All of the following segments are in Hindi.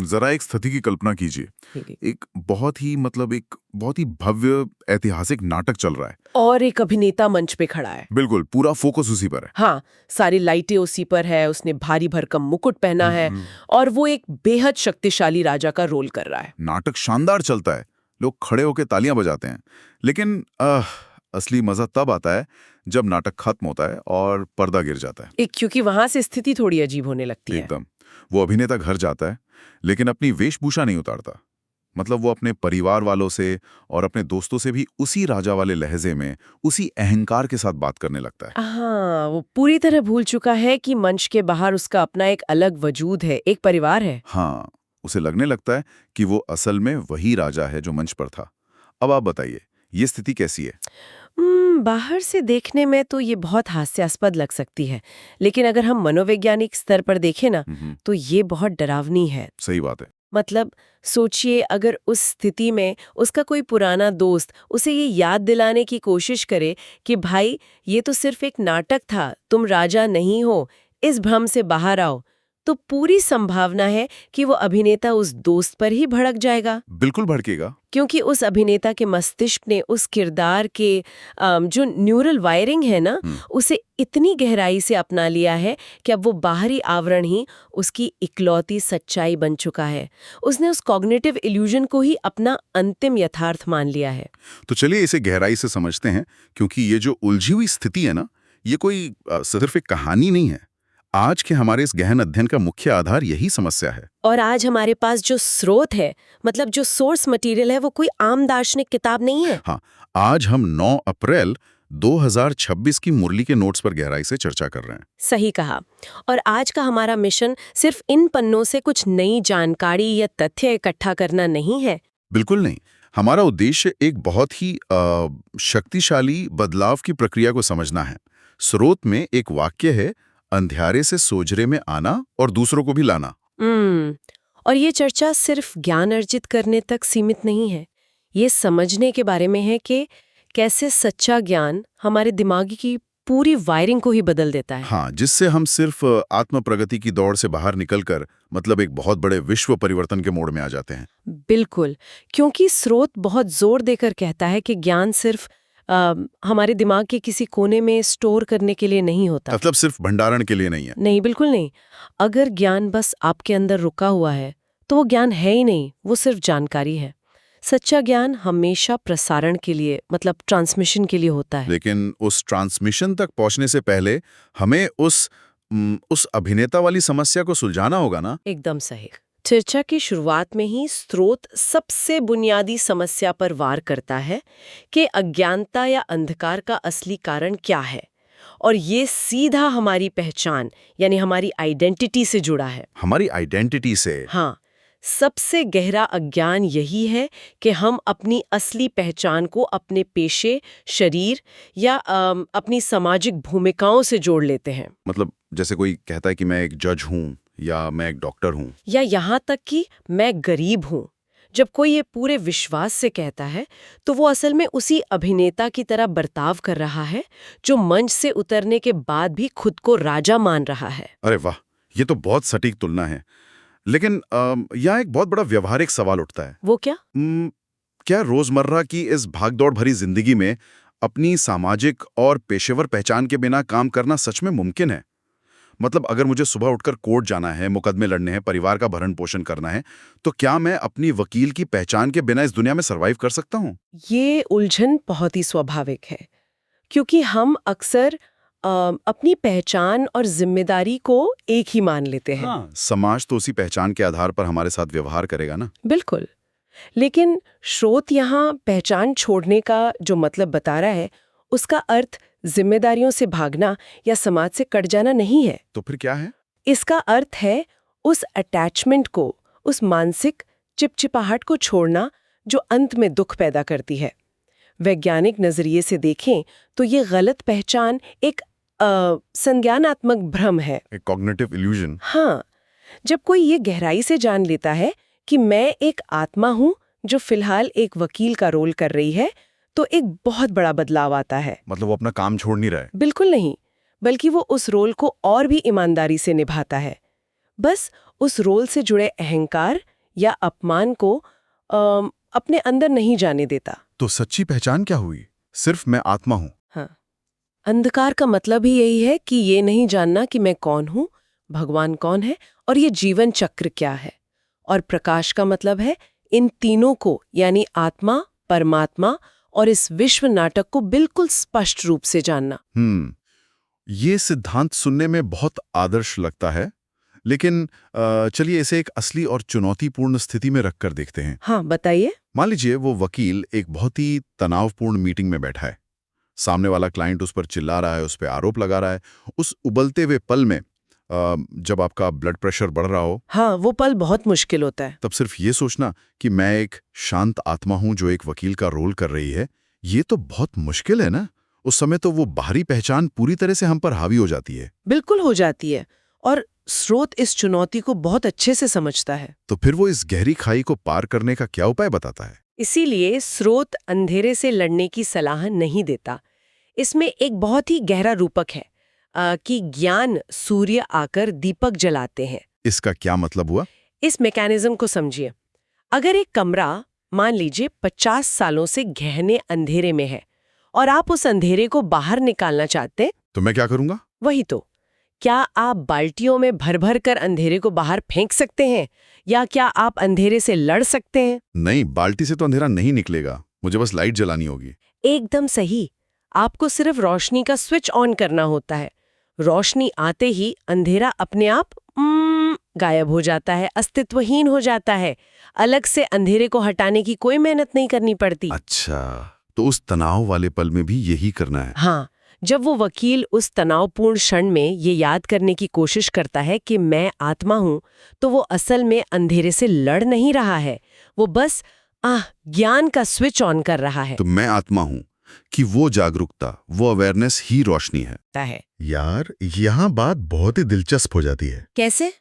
जरा एक स्थिति की कल्पना कीजिए। ठीक है। एक बहुत ही भव्य ऐतिहासिक नाटक चल रहा है। और एक अभिनेता मंच पे खड़ा है। बिल्कुल, पूरा फोकस उसी पर है। हाँ, सारी लाइटें उसी पर है, उसने भारी भरकम मुकुट पहना है और वो एक बेहद शक्तिशाली राजा का रोल कर रहा है। नाटक शानदार चलता है, लोग खड़े होकर तालियां बजाते हैं। लेकिन असली मजा तब आता है जब नाटक खत्म होता है और पर्दा गिर जाता है। क्योंकि वहां से स्थिति थोड़ी अजीब होने लगती है। एकदम। वो अभिनेता घर जाता है, लेकिन अपनी वेशभूषा नहीं उतारता। मतलब वो अपने परिवार वालों से और अपने दोस्तों से भी उसी राजा वाले लहजे में, उसी अहंकार के साथ बात करने लगता है। हाँ, वो पूरी तरह भूल चुका है कि मंच के बाहर उसका अपना एक अलग वजूद है, एक परिवार है। हाँ, उसे लगने लगता है कि वो असल में वही राजा है जो मंच पर था। अब आप बताइए, ये स्थिति कैसी है? बाहर से देखने में तो ये बहुत हास्यास्पद लग सकती है, लेकिन अगर हम मनोवैज्ञानिक स्तर पर देखें ना, तो ये बहुत डरावनी है। सही बात है। मतलब सोचिए, अगर उस स्थिति में उसका कोई पुराना दोस्त उसे ये याद दिलाने की कोशिश करे कि भाई, ये तो सिर्फ एक नाटक था, तुम राजा नहीं हो, इस भ्रम से बाहर आओ, तो पूरी संभावना है कि वो अभिनेता उस दोस्त पर ही भड़क जाएगा। बिल्कुल भड़केगा। क्योंकि उस अभिनेता के मस्तिष्क ने उस किरदार के जो न्यूरल वायरिंग है ना, उसे इतनी गहराई से अपना लिया है कि अब वो बाहरी आवरण ही उसकी इकलौती सच्चाई बन चुका है। उसने उस कॉग्निटिव इल्यूजन को ही अपना अंतिम यथार्थ मान लिया है। तो चलिए इसे गहराई से समझते हैं, क्योंकि ये जो उलझी हुई स्थिति है ना, ये कोई सिर्फ एक कहानी नहीं है। आज के हमारे इस गहन अध्ययन का मुख्य आधार यही समस्या है। और आज हमारे पास जो स्रोत है, मतलब जो सोर्स मटेरियल है, वो कोई आम दार्शनिक किताब नहीं है। हाँ, आज हम 9 अप्रैल 2026 की मुरली के नोट्स पर गहराई से चर्चा कर रहे हैं। सही कहा। और आज का हमारा मिशन सिर्फ इन पन्नों से कुछ नई जानकारी या तथ्य इकट्ठा करना नहीं है। बिल्कुल नहीं। हमारा उद्देश्य एक बहुत ही शक्तिशाली बदलाव की प्रक्रिया को समझना है। स्रोत में एक वाक्य है, अंधियारे से सोजरे में आना और दूसरों को भी लाना। और ये चर्चा सिर्फ ज्ञान अर्जित करने तक सीमित नहीं है। ये समझने के बारे में है कि कैसे सच्चा ज्ञान हमारे दिमाग की पूरी वायरिंग को ही बदल देता है। हाँ, जिससे हम सिर्फ आत्म प्रगति की दौड़ से बाहर निकलकर मतलब एक बहुत बड़े विश्व परिवर्तन के मोड़ में आ जाते हैं। बिल्कुल, क्योंकि स्रोत बहुत जोर देकर कहता है कि ज्ञान सिर्फ हमारे दिमाग के किसी कोने में स्टोर करने के लिए नहीं होता। मतलब सिर्फ भंडारण के लिए नहीं है। नहीं, बिल्कुल नहीं। अगर ज्ञान बस आपके अंदर रुका हुआ है, तो वो ज्ञान है ही नहीं, वो सिर्फ जानकारी है। सच्चा ज्ञान हमेशा प्रसारण के लिए, मतलब ट्रांसमिशन के लिए होता है। लेकिन उस ट्रांसमिशन तक पहुंचने से पहले हमें उस अभिनेता वाली समस्या को सुलझाना होगा ना? एकदम सही। चर्चा की शुरुआत में ही स्रोत सबसे बुनियादी समस्या पर वार करता है कि अज्ञानता या अंधकार का असली कारण क्या है, और ये सीधा हमारी पहचान यानी हमारी आइडेंटिटी से जुड़ा है। हमारी आइडेंटिटी से? हाँ, सबसे गहरा अज्ञान यही है कि हम अपनी असली पहचान को अपने पेशे, शरीर या अपनी सामाजिक भूमिकाओं से जोड़ लेते हैं। मतलब जैसे कोई कहता है कि मैं एक जज हूँ या मैं एक डॉक्टर हूँ, या यहाँ तक कि मैं गरीब हूँ। जब कोई ये पूरे विश्वास से कहता है, तो वो असल में उसी अभिनेता की तरह बर्ताव कर रहा है जो मंच से उतरने के बाद भी खुद को राजा मान रहा है। अरे वाह, ये तो बहुत सटीक तुलना है। लेकिन यहाँ एक बहुत बड़ा व्यवहारिक सवाल उठता है। वो क्या? क्या रोजमर्रा की इस भागदौड़ भरी जिंदगी में अपनी सामाजिक और पेशेवर पहचान के बिना काम करना सच में मुमकिन है? मतलब अगर मुझे सुबह उठकर कोर्ट जाना है, मुकदमे लड़ने हैं, परिवार का भरण पोषण करना है, तो क्या मैं अपनी वकील की पहचान के बिना इस दुनिया में सरवाइव कर सकता हूँ? ये उलझन बहुत ही स्वाभाविक है, क्योंकि हम अक्सर अपनी पहचान और जिम्मेदारी को एक ही मान लेते हैं। हाँ, समाज तो उसी पहचान के आधार पर हमारे साथ व्यवहार करेगा ना। बिल्कुल। लेकिन स्रोत यहाँ पहचान छोड़ने का जो मतलब बता रहा है, उसका अर्थ जिम्मेदारियों से भागना या समाज से कट जाना नहीं है। तो फिर क्या है? इसका अर्थ है उस अटैचमेंट को, उस मानसिक चिपचिपाहट को छोड़ना जो अंत में दुख पैदा करती है। वैज्ञानिक नजरिए से देखें तो ये गलत पहचान एक संज्ञानात्मक भ्रम है, एक कॉग्निटिव इल्यूजन। हाँ, जब कोई ये गहराई से जान लेता है कि मैं एक आत्मा हूं जो फिलहाल एक वकील का रोल कर रही है, तो एक बहुत बड़ा बदलाव आता है। मतलब वो अपना काम छोड़ नहीं रहा है? बिल्कुल नहीं, बल्कि वो उस रोल को और भी ईमानदारी से निभाता है। बस उस रोल से जुड़े अहंकार या अपमान को अपने अंदर नहीं जाने देता। तो सच्ची पहचान क्या हुई? सिर्फ मैं आत्मा हूं। हाँ, अंधकार का मतलब ही यही है कि ये नहीं जानना कि मैं कौन हूँ, भगवान कौन है और ये जीवन चक्र क्या है। और प्रकाश का मतलब है इन तीनों को, यानी आत्मा, परमात्मा और इस विश्व नाटक को बिल्कुल स्पष्ट रूप से जानना। ये सिद्धांत सुनने में बहुत आदर्श लगता है, लेकिन चलिए इसे एक असली और चुनौतीपूर्ण स्थिति में रखकर देखते हैं। हाँ, बताइए। मान लीजिए वो वकील एक बहुत ही तनावपूर्ण मीटिंग में बैठा है। सामने वाला क्लाइंट उस पर चिल्ला रहा है, उस पर आरोप लगा रहा है। उस उबलते हुए पल में जब आपका ब्लड प्रेशर बढ़ रहा हो, हाँ, वो पल बहुत मुश्किल होता है। तब सिर्फ ये सोचना कि मैं एक शांत आत्मा हूं जो एक वकील का रोल कर रही है, ये तो बहुत मुश्किल है ना। उस समय तो वो बाहरी पहचान पूरी तरह से हम पर हावी हो जाती है। बिल्कुल हो जाती है, और स्रोत इस चुनौती को बहुत अच्छे से समझता है। तो फिर वो इस गहरी खाई को पार करने का क्या उपाय बताता है? इसीलिए स्रोत अंधेरे से लड़ने की सलाह नहीं देता। इसमें एक बहुत ही गहरा रूपक है कि ज्ञान सूर्य आकर दीपक जलाते हैं। इसका क्या मतलब हुआ? इस मैकेनिज्म को समझिए। अगर एक कमरा मान लीजिए 50 सालों से गहने अंधेरे में है और आप उस अंधेरे को बाहर निकालना चाहते हैं, तो मैं क्या करूंगा? वही तो, क्या आप बाल्टियों में भर भर कर अंधेरे को बाहर फेंक सकते हैं, या क्या आप अंधेरे से लड़ सकते हैं? नहीं, बाल्टी से तो अंधेरा नहीं निकलेगा। मुझे बस लाइट जलानी होगी। एकदम सही। आपको सिर्फ रोशनी का स्विच ऑन करना होता है। रोशनी आते ही अंधेरा अपने आप गायब हो जाता है, अस्तित्वहीन हो जाता है। अलग से अंधेरे को हटाने की कोई मेहनत नहीं करनी पड़ती। अच्छा, तो उस तनाव वाले पल में भी यही करना है? हाँ, जब वो वकील उस तनावपूर्ण क्षण में ये याद करने की कोशिश करता है कि मैं आत्मा हूं, तो वो असल में अंधेरे से लड़ नहीं रहा है। वो बस ज्ञान का स्विच ऑन कर रहा है। तो मैं आत्मा हूं कि वो जागरूकता, वो अवेयरनेस ही रोशनी है। यार, यहाँ बात बहुत ही दिलचस्प हो जाती है। कैसे?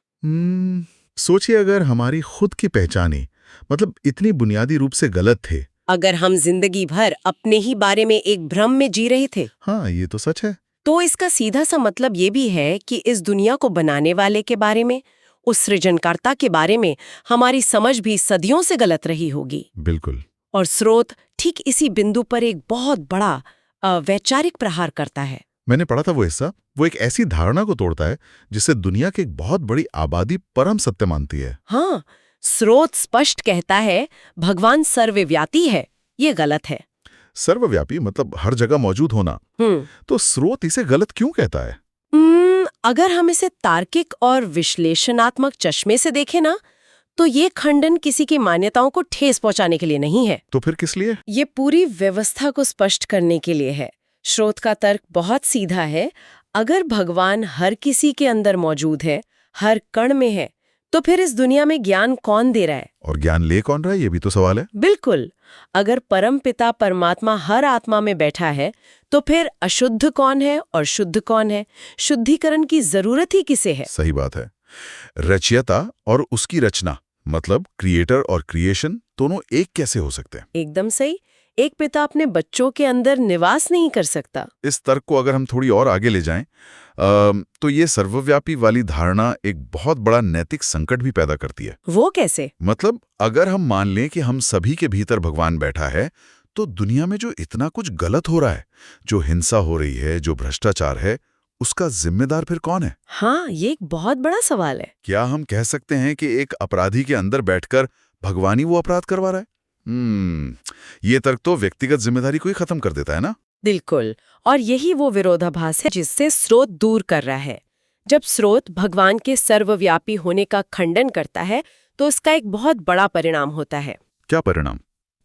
सोचिए अगर हमारी खुद की पहचाने मतलब इतनी बुनियादी रूप से गलत थे। अगर हम जिंदगी भर अपने ही बारे में एक भ्रम में जी रहे थे, हाँ, ये तो सच है। तो इसका सीधा सा मतलब ये भी है कि इस दुनिया को बनाने वाले के बारे में, उस सृजनकर्ता के बारे में हमारी समझ भी सदियों से गलत रही होगी। बिल्कुल। और स्रोत ठीक इसी बिंदु पर एक बहुत बड़ा वैचारिक प्रहार करता है। मैंने पढ़ा था वो हिस्सा। वो एक ऐसी धारणा को तोड़ता है जिसे दुनिया की एक बहुत बड़ी आबादी परम सत्य मानती है। हाँ, स्रोत स्पष्ट कहता है भगवान सर्वव्यापी है। ये गलत है। सर्वव्यापी मतलब हर जगह मौजूद होना। तो स्रोत इसे गलत क्यों कहता है? अगर हम इसे तार्किक और विश्लेषणात्मक चश्मे से देखें ना, तो ये खंडन किसी की मान्यताओं को ठेस पहुंचाने के लिए नहीं है। तो फिर किस लिए? ये पूरी व्यवस्था को स्पष्ट करने के लिए है। स्रोत का तर्क बहुत सीधा है। अगर भगवान हर किसी के अंदर मौजूद है, हर कण में है, तो फिर इस दुनिया में ज्ञान कौन दे रहा है? और ज्ञान ले कौन रहा है, ये भी तो सवाल है। बिल्कुल। अगर परमपिता परमात्मा हर आत्मा में बैठा है, तो फिर अशुद्ध कौन है और शुद्ध कौन है? शुद्धिकरण की जरूरत ही किसे है? सही बात है। रचयिता और उसकी रचना, मतलब क्रिएटर और क्रिएशन, दोनों एक कैसे हो सकते हैं? एकदम सही। एक पिता अपने बच्चों के अंदर निवास नहीं कर सकता। इस तर्क को अगर हम थोड़ी और आगे ले जाएं, तो ये सर्वव्यापी वाली धारणा एक बहुत बड़ा नैतिक संकट भी पैदा करती है। वो कैसे? मतलब अगर हम मान लें कि हम सभी के भीतर भगवान बैठा है, तो दुनिया में जो इतना कुछ गलत हो रहा है, जो हिंसा हो रही है, जो भ्रष्टाचार है, उसका जिम्मेदार फिर कौन है? हाँ, ये एक बहुत बड़ा सवाल है। क्या हम कह सकते हैं कि एक अपराधी के अंदर बैठकर भगवान ही वो अपराध करवा रहा है? ये तर्क तो व्यक्तिगत जिम्मेदारी को ही खत्म कर देता है ना? बिल्कुल। और यही वो विरोधाभास है जिससे स्रोत दूर कर रहा है। जब स्रोत भगवान के सर्वव्यापी होने का खंडन करता है, तो उसका एक बहुत बड़ा परिणाम होता है। क्या परिणाम?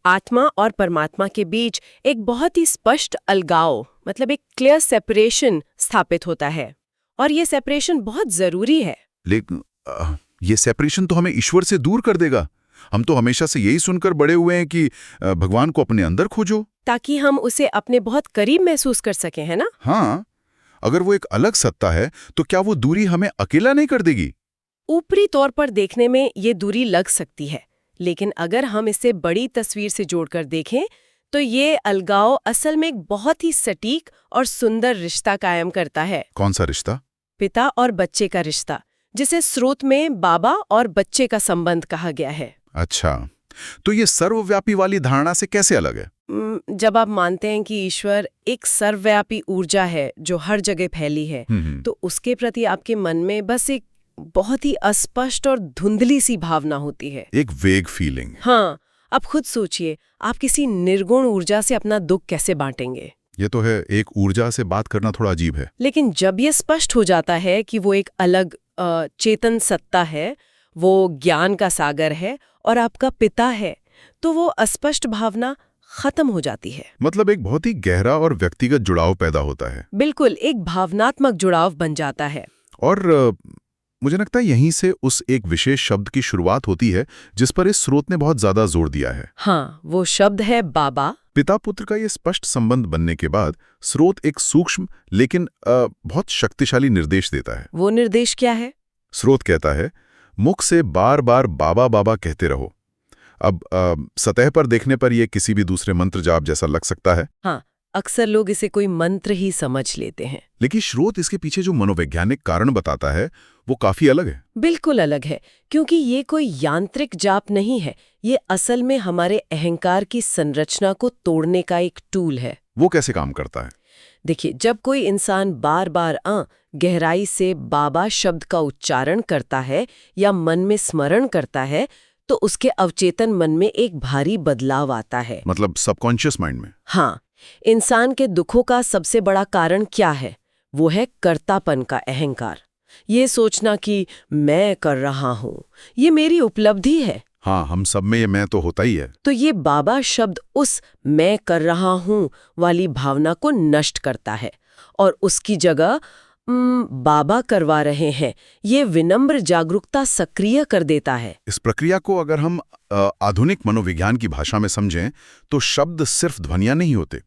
आत्मा और परमात्मा के बीच एक बहुत ही स्पष्ट अलगाव, मतलब एक क्लियर सेपरेशन स्थापित होता है। और ये सेपरेशन बहुत जरूरी है। लेकिन ये सेपरेशन तो हमें ईश्वर से दूर कर देगा। हम तो हमेशा से यही सुनकर बड़े हुए हैं कि भगवान को अपने अंदर खोजो, ताकि हम उसे अपने बहुत करीब महसूस कर सकें, है ना? हाँ, अगर वो एक अलग सत्ता है, तो क्या वो दूरी हमें अकेला नहीं कर देगी? ऊपरी तौर पर देखने में ये दूरी लग सकती है, लेकिन अगर हम इसे बड़ी तस्वीर से जोड़कर देखें, तो ये अलगाव असल में एक बहुत ही सटीक और सुंदर रिश्ता कायम करता है। कौन सा रिश्ता? पिता और बच्चे का रिश्ता, जिसे स्रोत में बाबा और बच्चे का संबंध कहा गया है। अच्छा, तो ये सर्वव्यापी वाली धारणा से कैसे अलग है? जब आप मानते हैं कि ईश्वर एक सर्वव्यापी ऊर्जा है जो हर जगह फैली है, तो उसके प्रति आपके मन में बस एक बहुत ही अस्पष्ट और धुंधली सी भावना होती है। एक वेग फीलिंग। हाँ, आप खुद सोचिए, आप किसी निर्गुण ऊर्जा से अपना दुख कैसे बांटेंगे? ये तो है, एक ऊर्जा से बात करना थोड़ा अजीब है। लेकिन जब ये स्पष्ट हो जाता है कि वो एक अलग चेतन सत्ता है, वो ज्ञान का सागर है और आपका पिता है, तो वो अस्पष्ट भावना खत्म हो जाती है। मतलब एक बहुत ही गहरा और व्यक्तिगत जुड़ाव पैदा होता है। बिल्कुल, एक भावनात्मक जुड़ाव बन जाता है। और मुझे लगता है यहीं से उस एक विशेष शब्द की शुरुआत होती है जिस पर इस स्रोत ने बहुत ज्यादा जोर दिया है। हाँ, वो शब्द है बाबा। पिता पुत्र का ये स्पष्ट संबंध बनने के बाद स्रोत एक सूक्ष्म लेकिन बहुत शक्तिशाली निर्देश देता है। वो निर्देश क्या है? स्रोत कहता है, मुख से बार बार बाबा बाबा कहते रहो। अब सतह पर देखने पर यह किसी भी दूसरे मंत्र जाप जैसा लग सकता है। हाँ, अक्सर लोग इसे कोई मंत्र ही समझ लेते हैं। लेकिन स्रोत इसके पीछे जो मनोवैज्ञानिक कारण बताता है वो काफी अलग है। बिल्कुल अलग है, क्योंकि ये कोई यांत्रिक जाप नहीं है। ये असल में हमारे अहंकार की संरचना को तोड़ने का एक टूल है। वो कैसे काम करता है? देखिए, जब कोई इंसान बार बार गहराई से बाबा शब्द का उच्चारण करता है या मन में स्मरण करता है, तो उसके अवचेतन मन में एक भारी बदलाव आता है। मतलब सबकॉन्शियस माइंड में? हाँ, इंसान के दुखों का सबसे बड़ा कारण क्या है? वो है कर्तापन का अहंकार। ये सोचना कि मैं कर रहा हूं, ये मेरी उपलब्धि है। हाँ, हम सब में ये मैं तो होता ही है। तो ये बाबा शब्द उस मैं कर रहा हूं वाली भावना को नष्ट करता है और उसकी जगह बाबा करवा रहे हैं, ये विनम्र जागरूकता सक्रिय कर देता है। इस प्रक्रिया को अगर हम आधुनिक मनोविज्ञान की भाषा में समझें तो शब्द सिर्फ ध्वनियां नहीं होते,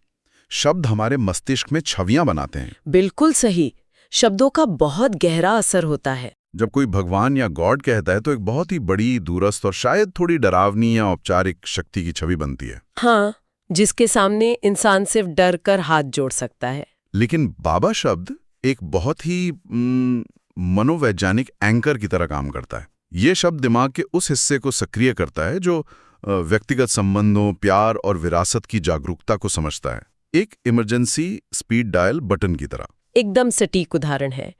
शब्द हमारे मस्तिष्क में छवियां बनाते हैं। बिल्कुल सही, शब्दों का बहुत गहरा असर होता है। जब कोई भगवान या गॉड कहता है तो एक बहुत ही बड़ी, दूरस्थ और शायद थोड़ी डरावनी या औपचारिक शक्ति की छवि बनती है। हाँ, जिसके सामने इंसान सिर्फ डर कर हाथ जोड़ सकता है। लेकिन बाबा शब्द एक बहुत ही मनोवैज्ञानिक एंकर की तरह काम करता है। ये शब्द दिमाग के उस हिस्से को सक्रिय करता है जो व्यक्तिगत संबंधों, प्यार और विरासत की जागरूकता को समझता है, एक इमरजेंसी स्पीड डायल बटन की तरह। एकदम सटीक उदाहरण है।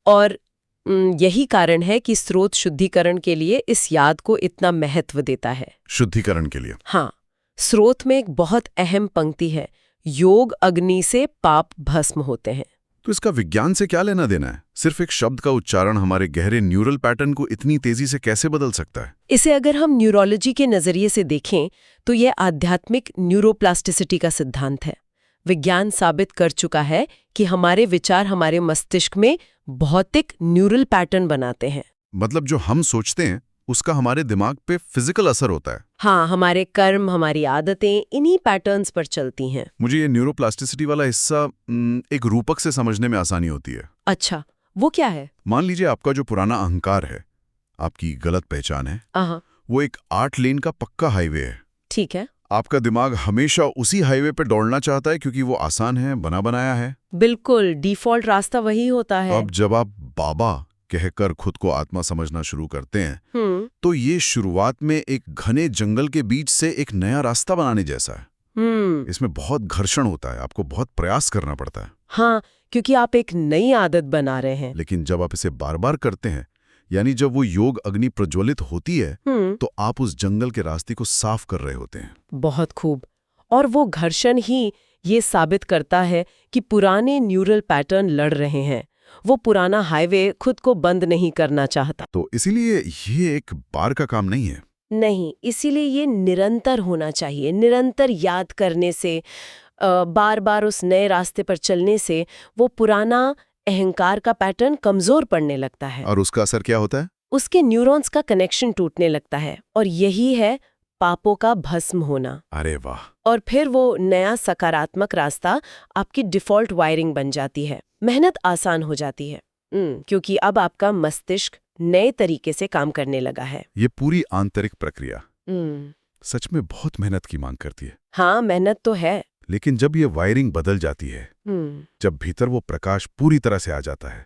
और यही कारण है कि स्रोत शुद्धिकरण के लिए इस याद को इतना महत्व देता है। शुद्धिकरण के लिए? हाँ, स्रोत में एक बहुत अहम पंक्ति है, योग अग्नि से पाप भस्म होते हैं। तो इसका विज्ञान से क्या लेना देना है? सिर्फ एक शब्द का उच्चारण हमारे गहरे न्यूरल पैटर्न को इतनी तेजी से कैसे बदल सकता है? इसे अगर हम न्यूरोलॉजी के नजरिए से देखें तो यह आध्यात्मिक न्यूरोप्लास्टिसिटी का सिद्धांत है। विज्ञान साबित कर चुका है कि हमारे विचार हमारे मस्तिष्क में भौतिक न्यूरल पैटर्न बनाते हैं। मतलब जो हम सोचते हैं उसका हमारे दिमाग पे फिजिकल असर होता है। हाँ, हमारे कर्म, हमारी आदतें इन्हीं पैटर्न्स पर चलती हैं। मुझे ये न्यूरोप्लास्टिसिटी वाला हिस्सा एक रूपक से समझने में आसानी होती है। अच्छा, वो क्या है? मान लीजिए आपका जो पुराना अहंकार है, आपकी गलत पहचान है, वो एक 8 लेन का पक्का हाईवे है। ठीक है। आपका दिमाग हमेशा उसी हाईवे पे दौड़ना चाहता है क्योंकि वो आसान है, बना बनाया है। बिल्कुल, डिफॉल्ट रास्ता वही होता है। अब जब आप बाबा कहकर खुद को आत्मा समझना शुरू करते हैं तो ये शुरुआत में एक घने जंगल के बीच से एक नया रास्ता बनाने जैसा है। इसमें बहुत घर्षण होता है, आपको बहुत प्रयास करना पड़ता है। हाँ, क्योंकि आप एक नई आदत बना रहे हैं। लेकिन जब आप इसे बार बार करते हैं, यानी जब वो योग अग्नि प्रज्वलित होती है, तो आप उस जंगल के रास्ते को साफ कर रहे होते हैं। बहुत खूब। और वो घर्षण ही ये साबित करता है कि पुराने न्यूरल पैटर्न लड़ रहे हैं। वो पुराना हाईवे खुद को बंद नहीं करना चाहता। तो इसीलिए ये एक बार का काम नहीं है। नहीं, इसीलिए ये निरंतर होना चाहिए। निरंतर याद करने से, बार बार उस नए रास्ते पर चलने से वो पुराना अहंकार का पैटर्न कमजोर पड़ने लगता है। और उसका असर क्या होता है? उसके न्यूरॉन्स का कनेक्शन टूटने लगता है और यही है पापों का भस्म होना। अरे वाह! और फिर वो नया सकारात्मक रास्ता आपकी डिफॉल्ट वायरिंग बन जाती है। मेहनत आसान हो जाती है क्योंकि अब आपका मस्तिष्क नए तरीके से काम करने लगा है। ये पूरी आंतरिक प्रक्रिया सच में बहुत मेहनत की मांग करती है। हाँ, मेहनत तो है। लेकिन जब ये वायरिंग बदल जाती है, जब भीतर वो प्रकाश पूरी तरह से आ जाता है,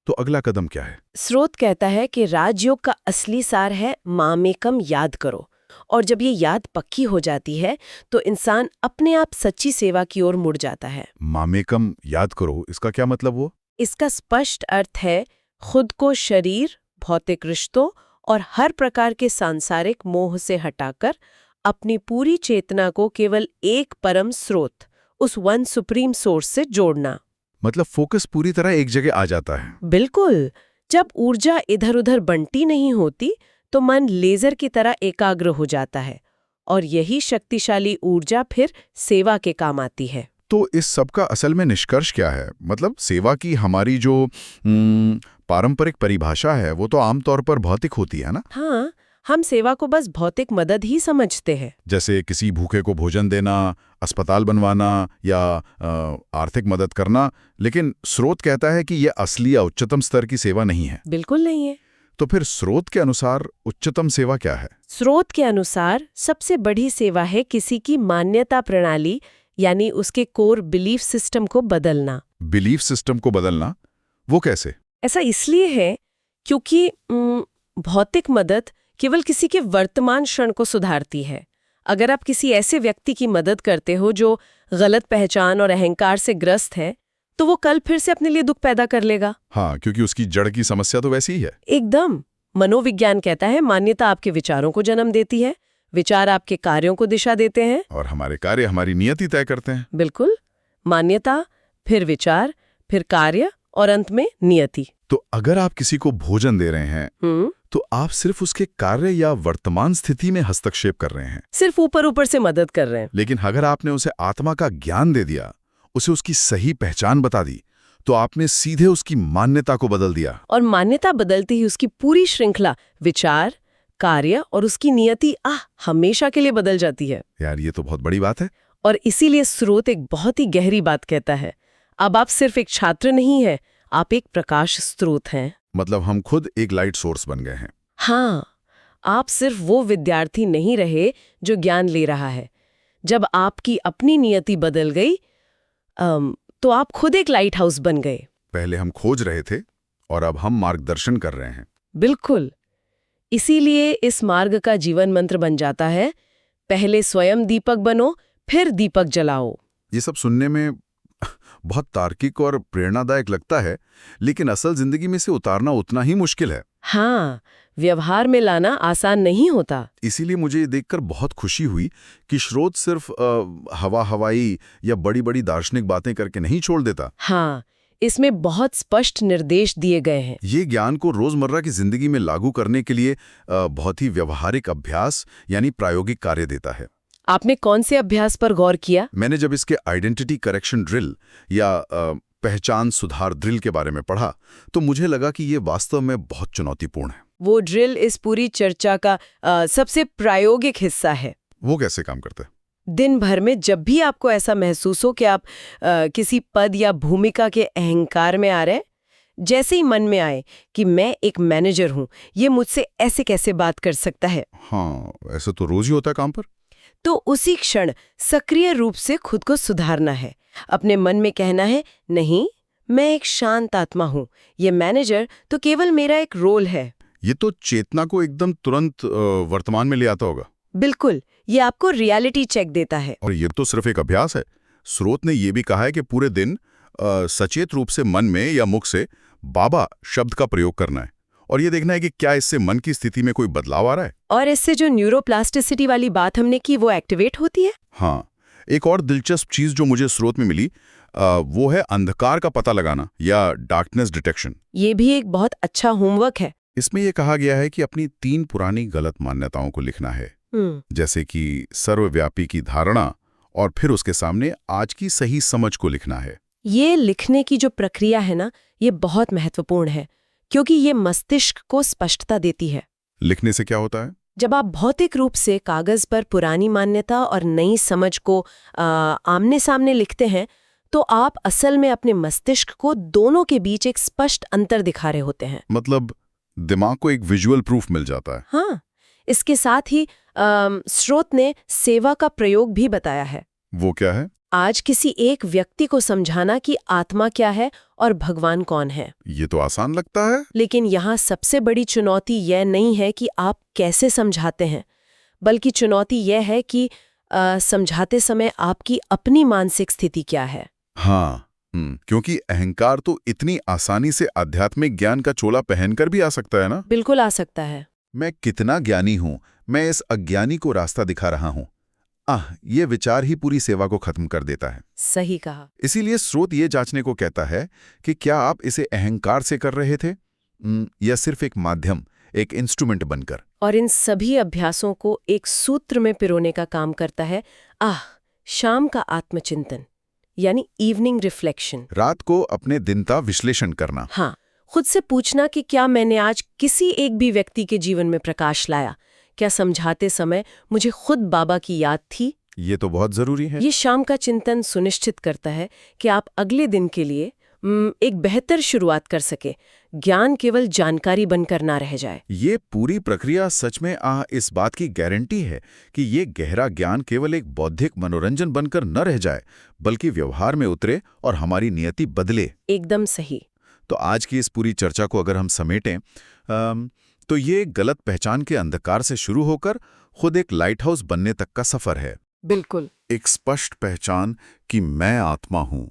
तो अगला कदम क्या है? स्रोत कहता है कि राजयोग का असली सार है मामेकम याद करो, और जब ये याद पक्की हो जाती है तो इंसान अपने आप सच्ची सेवा की ओर मुड़ जाता है। मामेकम याद करो, इसका क्या मतलब वो? इसका स्पष्ट अर्थ है खुद को शरीर, भौतिक रिश्तों और हर प्रकार के सांसारिक मोह से हटाकर अपनी पूरी चेतना को केवल एक परम स्रोत, उस वन सुप्रीम सोर्स से जोड़ना। मतलब फोकस पूरी तरह एक जगह आ जाता है। बिल्कुल। जब ऊर्जा इधर-उधर बंटी नहीं होती तो मन लेजर की तरह एकाग्र हो जाता है, और यही शक्तिशाली ऊर्जा फिर सेवा के काम आती है। तो इस सब का असल में निष्कर्ष क्या है? मतलब सेवा की हमारी जो पारंपरिक परिभाषा है वो तो आमतौर पर भौतिक होती है ना? हाँ, हम सेवा को बस भौतिक मदद ही समझते हैं। जैसे किसी भूखे को भोजन देना, अस्पताल बनवाना या आर्थिक मदद करना। लेकिन स्रोत कहता है कि यह असली या उच्चतम स्तर की सेवा नहीं है। बिल्कुल नहीं है। तो फिर स्रोत के अनुसार उच्चतम सेवा क्या है? स्रोत के अनुसार सबसे बड़ी सेवा है किसी की मान्यता प्रणाली, यानी उसके कोर बिलीफ सिस्टम को बदलना। बिलीफ सिस्टम को बदलना? वो कैसे? ऐसा इसलिए है क्योंकि भौतिक मदद केवल किसी के वर्तमान क्षण को सुधारती है। अगर आप किसी ऐसे व्यक्ति की मदद करते हो जो गलत पहचान और अहंकार से ग्रस्त है, तो वो कल फिर से अपने लिए दुख पैदा कर लेगा। हाँ, क्योंकि उसकी जड़ की समस्या तो वैसी ही है। एकदम। मनोविज्ञान कहता है मान्यता आपके विचारों को जन्म देती है, विचार आपके कार्यों को दिशा देते हैं, और हमारे कार्य हमारी नियति तय करते हैं। बिल्कुल। मान्यता, फिर विचार, फिर कार्य और अंत में नियति। तो अगर आप किसी को भोजन दे रहे हैं तो आप सिर्फ उसके कार्य या वर्तमान स्थिति में हस्तक्षेप कर रहे हैं, सिर्फ ऊपर ऊपर से मदद कर रहे हैं। लेकिन अगर आपने उसे आत्मा का ज्ञान दे दिया, उसे उसकी सही पहचान बता दी, तो आपने सीधे उसकी मान्यता को बदल दिया। और मान्यता बदलती ही उसकी पूरी श्रृंखला, विचार, कार्य और उसकी नियति हमेशा के लिए बदल जाती है। यार, ये तो बहुत बड़ी बात है। और इसीलिए स्रोत एक बहुत ही गहरी बात कहता है, अब आप सिर्फ एक छात्र नहीं है, आप एक प्रकाश स्रोत हैं। मतलब हम खुद एक लाइट सोर्स बन गए हैं। हाँ, आप सिर्फ वो विद्यार्थी नहीं रहे जो ज्ञान ले रहा है। जब आपकी अपनी नियति बदल गई तो आप खुद एक लाइट हाउस बन गए। पहले हम खोज रहे थे और अब हम मार्गदर्शन कर रहे हैं। बिल्कुल। इसीलिए इस मार्ग का जीवन मंत्र बन जाता है, पहले स्वयं दीपक बनो, फिर दीपक जलाओ। ये सब सुनने में बहुत तार्किक और प्रेरणादायक लगता है, लेकिन असल जिंदगी में से उतारना उतना ही मुश्किल है। हाँ, व्यवहार में लाना आसान नहीं होता। इसीलिए मुझे ये देखकर बहुत खुशी हुई कि स्रोत सिर्फ हवाई या बड़ी-बड़ी दार्शनिक बातें करके नहीं छोड़ देता। हाँ, इसमें बहुत स्पष्ट निर्देश दिए गए हैं। ये ज्ञान को रोजमर्रा की जिंदगी में लागू करने के लिए बहुत ही व्यवहारिक अभ्यास यानी प्रायोगिक कार्य देता है। आपने कौन से अभ्यास पर गौर किया? मैंने जब इसके आइडेंटिटी करेक्शन ड्रिल या पहचान सुधार ड्रिल के बारे में पढ़ा, तो मुझे लगा कि ये वास्तव में बहुत चुनौतीपूर्ण है। वो ड्रिल इस पूरी चर्चा का सबसे प्रायोगिक हिस्सा है। वो कैसे काम करता है? दिन भर में जब भी आपको ऐसा महसूस हो कि आप किसी पद या भूमिका के अहंकार में आ रहे हैं, जैसे ही मन में आए कि मैं एक मैनेजर हूं, ये मुझसे ऐसे कैसे बात कर सकता है। हाँ, ऐसा तो रोज ही होता है काम पर। तो उसी क्षण सक्रिय रूप से खुद को सुधारना है। अपने मन में कहना है, नहीं, मैं एक शांत आत्मा हूं, ये मैनेजर तो केवल मेरा एक रोल है। ये तो चेतना को एकदम तुरंत वर्तमान में ले आता होगा। बिल्कुल, ये आपको रियलिटी चेक देता है। और ये तो सिर्फ एक अभ्यास है। स्रोत ने ये भी कहा है कि पूरे दिन सचेत रूप से मन में या मुख से बाबा शब्द का प्रयोग करना है और ये देखना है कि क्या इससे मन की स्थिति में कोई बदलाव आ रहा है। और इससे जो न्यूरोप्लास्टिसिटी वाली बात हमने की, वो एक्टिवेट होती है। हाँ, एक और दिलचस्प चीज जो मुझे स्रोत में मिली वो है अंधकार का पता लगाना या डार्कनेस डिटेक्शन। ये भी एक बहुत अच्छा होमवर्क है। इसमें यह कहा गया है कि अपनी 3 पुरानी गलत मान्यताओं को लिखना है, जैसे कि सर्वव्यापी की धारणा, और फिर उसके सामने आज की सही समझ को लिखना है। ये लिखने की जो प्रक्रिया है ना, ये बहुत महत्वपूर्ण है, क्योंकि ये मस्तिष्क को स्पष्टता देती है। लिखने से क्या होता है? जब आप भौतिक रूप से कागज पर पुरानी मान्यता और नई समझ को आमने सामने लिखते हैं, तो आप असल में अपने मस्तिष्क को दोनों के बीच एक स्पष्ट अंतर दिखा रहे होते हैं। मतलब दिमाग को एक विजुअल प्रूफ मिल जाता है। हाँ, इसके साथ ही स्रोत ने सेवा का प्रयोग भी बताया है। वो क्या है? आज किसी एक व्यक्ति को समझाना कि आत्मा क्या है और भगवान कौन है। ये तो आसान लगता है। लेकिन यहाँ सबसे बड़ी चुनौती यह नहीं है कि आप कैसे समझाते हैं, बल्कि चुनौती यह है कि समझाते समय आपकी अपनी मानसिक स्थिति क्या है। हाँ, क्योंकि अहंकार तो इतनी आसानी से आध्यात्मिक ज्ञान का चोला पहनकर भी आ सकता है ना। बिल्कुल आ सकता है। मैं कितना ज्ञानी हूं, मैं इस अज्ञानी को रास्ता दिखा रहा हूं। ये विचार ही पूरी सेवा को खत्म कर देता है। सही कहा। इसीलिए स्रोत ये जांचने को कहता है कि क्या आप इसे अहंकार से कर रहे थे या सिर्फ एक माध्यम, एक इंस्ट्रूमेंट बनकर। और इन सभी अभ्यासों को एक सूत्र में पिरोने का काम करता है शाम का आत्मचिंतन, यानी इवनिंग रिफ्लेक्शन। रात को अपने दिन का विश्लेषण करना। हाँ, खुद से पूछना कि क्या मैंने आज किसी एक भी व्यक्ति के जीवन में प्रकाश लाया, क्या समझाते समय मुझे खुद बाबा की याद थी। ये तो बहुत जरूरी है। ये शाम का चिंतन सुनिश्चित करता है कि आप अगले दिन के लिए एक बेहतर शुरुआत कर सके, ज्ञान केवल जानकारी बनकर ना रह जाए। ये पूरी प्रक्रिया सच में इस बात की गारंटी है कि ये गहरा ज्ञान केवल एक बौद्धिक मनोरंजन बनकर न रह जाए, बल्कि व्यवहार में उतरे और हमारी नियति बदले। एकदम सही। तो आज की इस पूरी चर्चा को अगर हम समेटें तो ये गलत पहचान के अंधकार से शुरू होकर खुद एक लाइट हाउस बनने तक का सफर है। बिल्कुल। एक स्पष्ट पहचान कि मैं आत्मा हूं,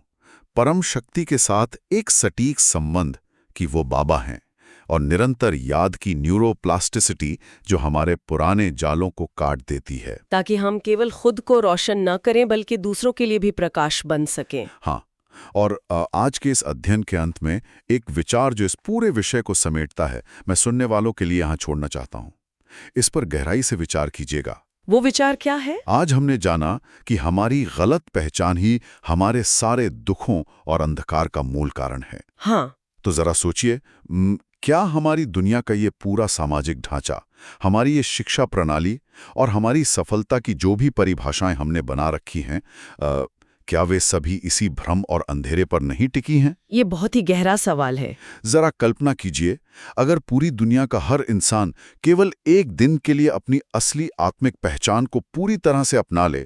परम शक्ति के साथ एक सटीक संबंध कि वो बाबा हैं, और निरंतर याद की न्यूरोप्लास्टिसिटी जो हमारे पुराने जालों को काट देती है, ताकि हम केवल खुद को रोशन न करें बल्कि दूसरों के लिए भी प्रकाश बन सकें। हाँ, और आज के इस अध्ययन के अंत में एक विचार जो इस पूरे विषय को समेटता है, मैं सुनने वालों के लिए यहाँ छोड़ना चाहता हूँ। इस पर गहराई से विचार कीजिएगा। वो विचार क्या है? आज हमने जाना कि हमारी गलत पहचान ही हमारे सारे दुखों और अंधकार का मूल कारण है। हाँ। तो जरा सोचिए, क्या हमारी दुनिया का ये पूरा सामाजिक ढांचा, हमारी ये शिक्षा प्रणाली और हमारी सफलता की जो भी परिभाषाएं हमने बना रखी हैं, क्या वे सभी इसी भ्रम और अंधेरे पर नहीं टिकी हैं? ये बहुत ही गहरा सवाल है। जरा कल्पना कीजिए, अगर पूरी दुनिया का हर इंसान केवल एक दिन के लिए अपनी असली आत्मिक पहचान को पूरी तरह से अपना ले,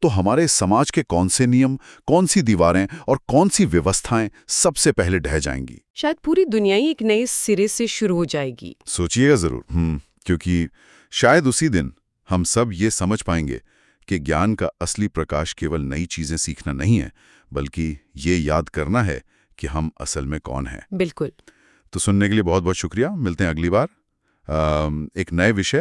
तो हमारे समाज के कौन से नियम, कौन सी दीवारें और कौन सी व्यवस्थाएं सबसे पहले ढह जाएंगी? शायद पूरी दुनिया ही एक नए सिरे से शुरू हो जाएगी। सोचिएगा जरूर। क्योंकि शायद उसी दिन हम सब ये समझ पाएंगे कि ज्ञान का असली प्रकाश केवल नई चीजें सीखना नहीं है, बल्कि ये याद करना है कि हम असल में कौन हैं। बिल्कुल। तो सुनने के लिए बहुत बहुत शुक्रिया। मिलते हैं अगली बार एक नए विषय